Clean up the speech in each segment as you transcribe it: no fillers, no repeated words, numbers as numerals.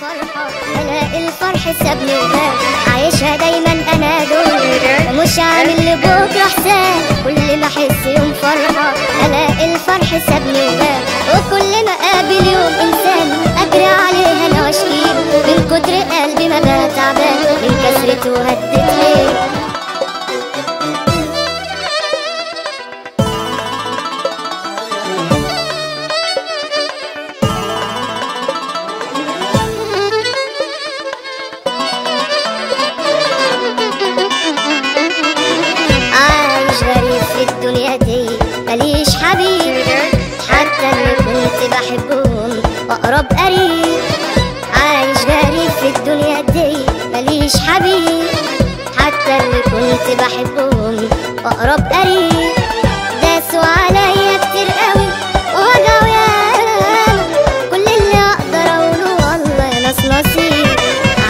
فرحة الاقي الفرح سابني وغاب. عايشها دايما انا دنيا ومش عامل لبكره حساب. كل ما احس يوم فرحة الاقي الفرح سابني وغاب. وكل ما اقابل يوم انسان اجري عليه انا واشكيه من كتر قلبي ما بقى تعبان من كسرته وهدت ليه. الدنيا دي ماليش حبيب حتى اللي كنت بحبهم اقرب قريب. عايش غريب في الدنيا دي ماليش حبيب حتى اللي كنت بحبهم اقرب قريب. داسوا عليا كتير قوي ووجعوا ياما كل اللي اقدر اقوله والله يا ناس نصيب.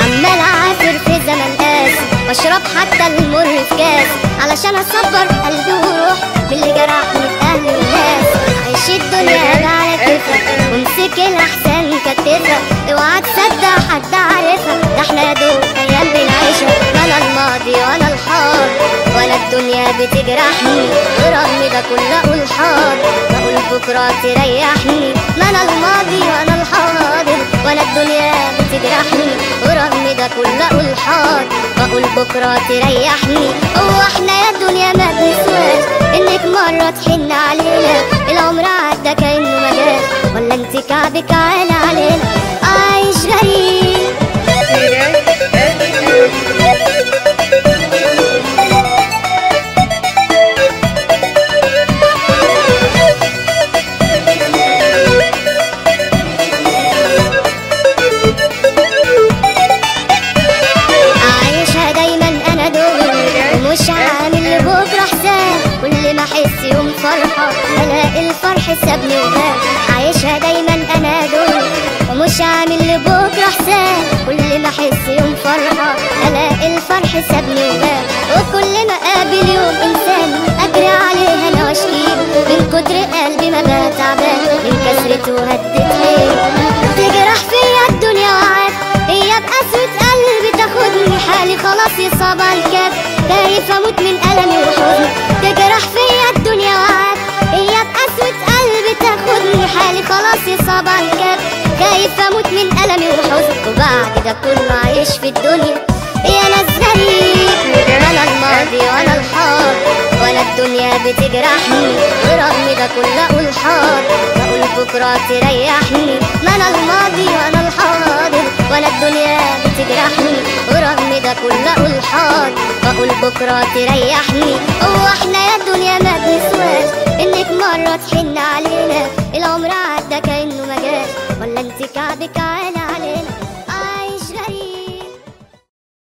عمال اعافر في زمن قاسي بشرب حتى المر في كاس علشان اصبر قلبي وروح باللي جرحني في اهل الناس. عيش الدنيا على كيفك وامسك الاحسان كتفك اوعى تصدق حد عارفها. ده احنا يا دوب ايام بنعيشها ما انا الماضي وانا الحاضر ولا الدنيا بتجرحني. ورغم ده كله اقول حاضر بقول بكره تريحني. ما انا الماضي وانا الحاضر ولا الدنيا بتجرحني. ورغم ده كله اقول حاضر بقول بكره تريحني. هو احنا يا الدنيا ما بنسواش انك مره تحن علينا. العمر عدى كانه ما جاش ولا انت كعبك عالي علينا. عايش غريب مش عامل لبكره حساب. كل ما احس يوم فرحة الاقي الفرح سابني وغاب. عايشها دايما انا دنيا ومش عامل لبكره حساب. كل ما احس يوم فرحة الاقي الفرح سابني وغاب. وكل ما اقابل يوم انسان اجري عليه انا واشكيه من كتر قلبي ما بقى تعبان من كسرته وهدت ليه. تجرح فيا الدنيا وعاد هي بقسوة قلبي تاخدني حالي خلاص يصاب الكاب. خايف اموت من ألمي وحزني تجرح فيا الدنيا وعاد هي بقسوة قلبي تاخدني حالي خلاص يصاب الكاب. خايف اموت من ألمي وحزني وبعد ده كله عايش في الدنيا يا ناس غريب. انا الماضي وانا الحاضر ولا الدنيا بتجرحني. ورغم ده كله اقول حاضر بقول بكره تريحني. ما انا الماضي وانا الحاضر ولا الدنيا بتجرحني. ورغم ده كله اقول حاضر بقول بكره تريحني. هو احنا يا الدنيا ما بنسواش انك مره تحن علينا. العمر عدى كانه ما جاش ولا انت كعبك عالي